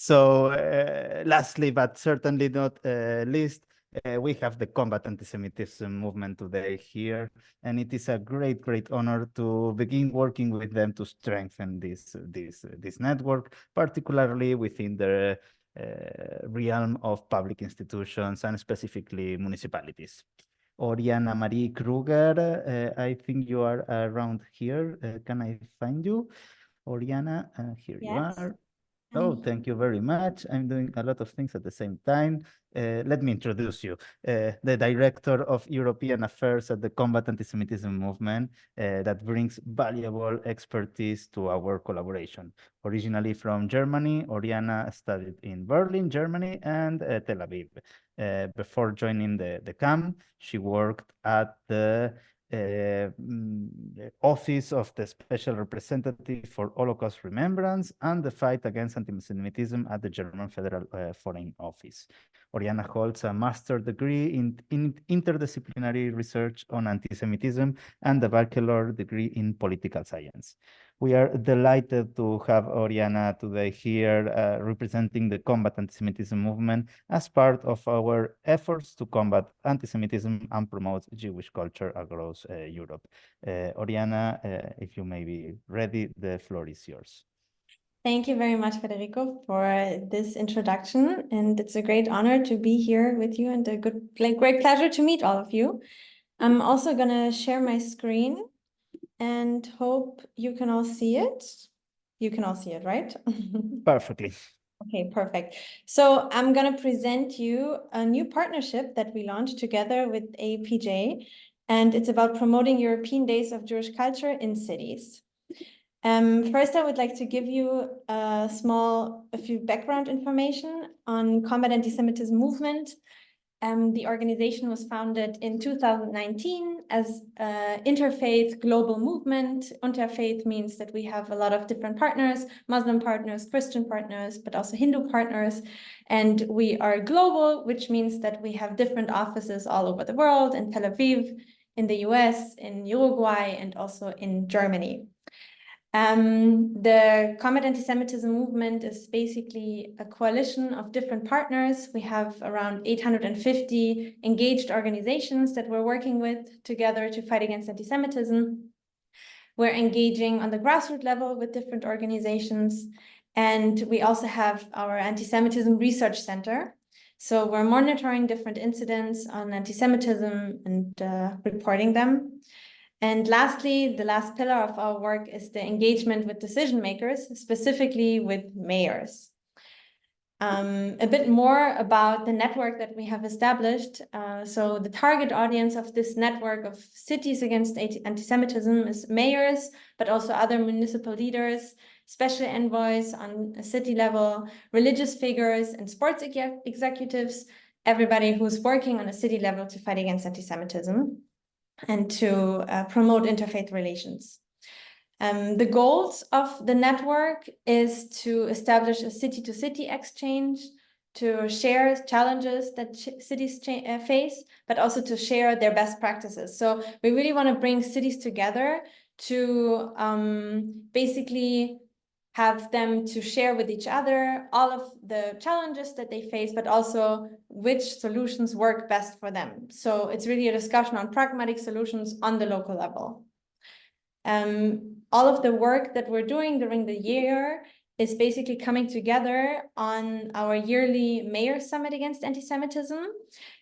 So lastly, but certainly not least, we have the Combat Antisemitism movement today here, and it is a great, great honor to begin working with them to strengthen this network, particularly within the realm of public institutions and specifically municipalities. Oriana Marie Krueger, I think you are around here. Can I find you? Oriana, here you Yes. are. Oh, thank you very much. I'm doing a lot of things at the same time. Let me introduce you. The Director of European Affairs at the Combat Antisemitism Movement that brings valuable expertise to our collaboration. Originally from Germany, Oriana studied in Berlin, Germany, and Tel Aviv. Before joining the camp, she worked at the Office of the Special Representative for Holocaust Remembrance and the Fight Against Antisemitism at the German Federal Foreign Office. Oriana holds a master's degree in interdisciplinary research on antisemitism and a bachelor degree in political science. We are delighted to have Oriana today here representing the Combat Antisemitism movement as part of our efforts to combat antisemitism and promote Jewish culture across Europe. Oriana, if you may be ready, the floor is yours. Thank you very much, Federico, for this introduction. And it's a great honor to be here with you and a great pleasure to meet all of you. I'm also going to share my screen and hope you can all see it. You can all see it, right? Perfectly. Okay, perfect. So I'm going to present you a new partnership that we launched together with APJ, and it's about promoting European Days of Jewish Culture in cities. First, I would like to give you a few background information on Combat Antisemitism movement. The organization was founded in 2019 as an interfaith global movement. Interfaith means that we have a lot of different partners, Muslim partners, Christian partners, but also Hindu partners. And we are global, which means that we have different offices all over the world, in Tel Aviv, in the US, in Uruguay, and also in Germany. The Combat Antisemitism movement is basically a coalition of different partners. We have around 850 engaged organizations that we're working with together to fight against antisemitism. We're engaging on the grassroots level with different organizations. And we also have our Antisemitism Research Center. So we're monitoring different incidents on antisemitism and reporting them. And lastly, the last pillar of our work is the engagement with decision makers, specifically with mayors. A bit more about the network that we have established. So the target audience of this network of cities against anti-Semitism is mayors, but also other municipal leaders, special envoys on a city level, religious figures, and sports executives, everybody who's working on a city level to fight against anti-Semitism and to promote interfaith relations. The goals of the network is to establish a city-to-city exchange, to share challenges that cities face, but also to share their best practices. So we really want to bring cities together to basically have them to share with each other all of the challenges that they face, but also which solutions work best for them. So it's really a discussion on pragmatic solutions on the local level. All of the work that we're doing during the year is basically coming together on our yearly Mayor Summit Against Antisemitism.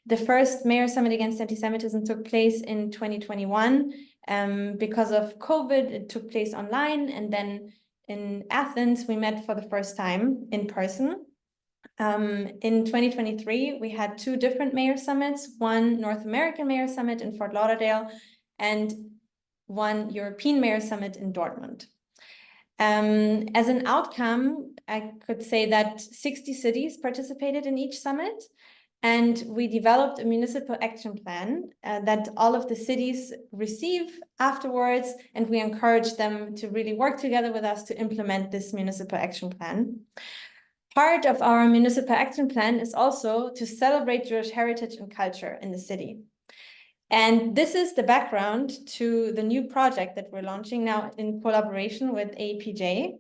The first Mayor Summit Against Antisemitism took place in 2021. Because of COVID, it took place online, and then in Athens, we met for the first time in person. In 2023, we had two different mayor summits, one North American Mayor Summit in Fort Lauderdale and one European Mayor Summit in Dortmund. As an outcome, I could say that 60 cities participated in each summit, and we developed a municipal action plan that all of the cities receive afterwards, and we encourage them to really work together with us to implement this municipal action plan. Part of our municipal action plan is also to celebrate Jewish heritage and culture in the city. And this is the background to the new project that we're launching now in collaboration with APJ.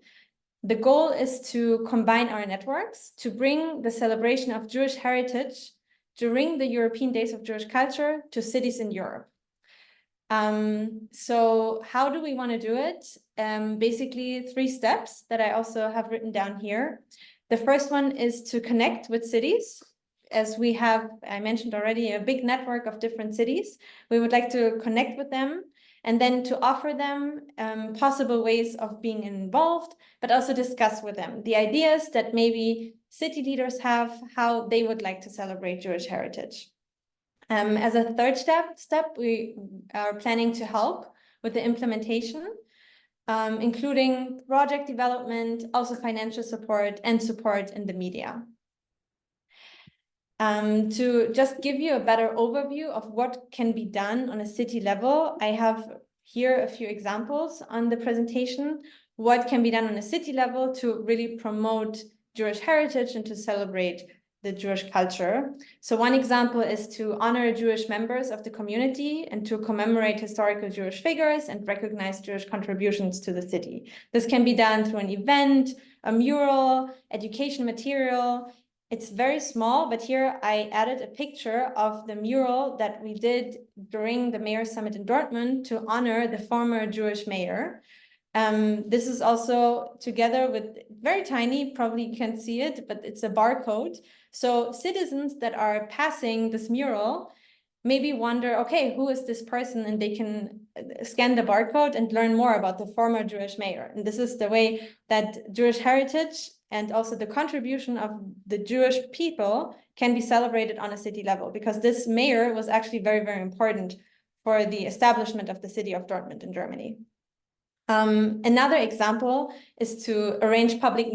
The goal is to combine our networks to bring the celebration of Jewish heritage during the European Days of Jewish Culture to cities in Europe. So how do we want to do it? Basically 3 steps that I also have written down here. The first one is to connect with cities. As we have, I mentioned already, a big network of different cities. We would like to connect with them and then to offer them possible ways of being involved, but also discuss with them the ideas that maybe city leaders have, how they would like to celebrate Jewish heritage. As a third step, we are planning to help with the implementation, including project development, also financial support and support in the media. To just give you a better overview of what can be done on a city level, I have here a few examples on the presentation, what can be done on a city level to really promote Jewish heritage and to celebrate the Jewish culture. So one example is to honor Jewish members of the community and to commemorate historical Jewish figures and recognize Jewish contributions to the city. This can be done through an event, a mural, education material. It's very small, but here I added a picture of the mural that we did during the Mayor's Summit in Dortmund to honor the former Jewish mayor. This is also together with very tiny, probably you can't see it, but it's a barcode. So citizens that are passing this mural maybe wonder, okay, who is this person? And they can scan the barcode and learn more about the former Jewish mayor. And this is the way that Jewish heritage and also the contribution of the Jewish people can be celebrated on a city level, because this mayor was actually very, very important for the establishment of the city of Dortmund in Germany. Another example is to arrange public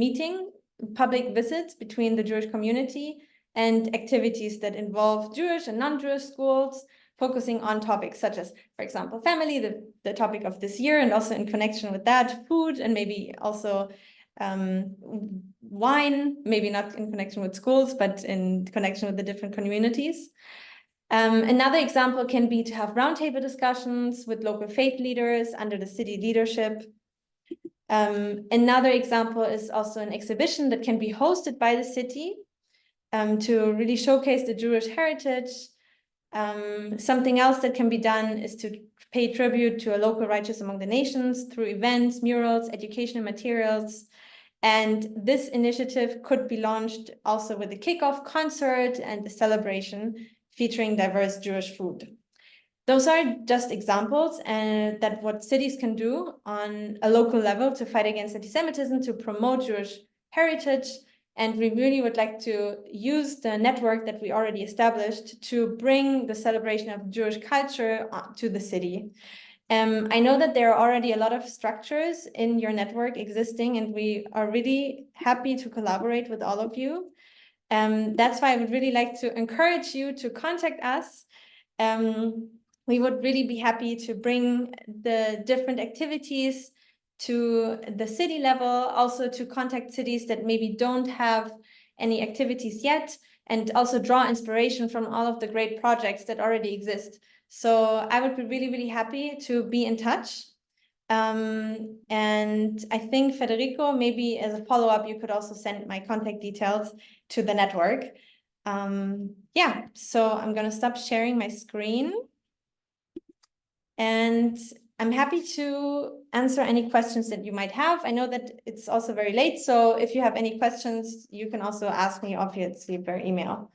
visits between the Jewish community and activities that involve Jewish and non-Jewish schools, focusing on topics such as, for example, family, the topic of this year, and also in connection with that, food, and maybe also wine, maybe not in connection with schools, but in connection with the different communities. Another example can be to have roundtable discussions with local faith leaders under the city leadership. Another example is also an exhibition that can be hosted by the city to really showcase the Jewish heritage. Something else that can be done is to pay tribute to a local righteous among the nations through events, murals, educational materials. And this initiative could be launched also with a kickoff concert and a celebration featuring diverse Jewish food. Those are just examples and that what cities can do on a local level to fight against anti-Semitism, to promote Jewish heritage. And we really would like to use the network that we already established to bring the celebration of Jewish culture to the city. I know that there are already a lot of structures in your network existing, and we are really happy to collaborate with all of you. That's why I would really like to encourage you to contact us. We would really be happy to bring the different activities to the city level, also to contact cities that maybe don't have any activities yet, and also draw inspiration from all of the great projects that already exist. So I would be really, really happy to be in touch. And I think, Federico, maybe as a follow-up, you could also send my contact details to the network. Yeah, so I'm going to stop sharing my screen. And I'm happy to answer any questions that you might have. I know that it's also very late, so if you have any questions, you can also ask me, obviously, per email.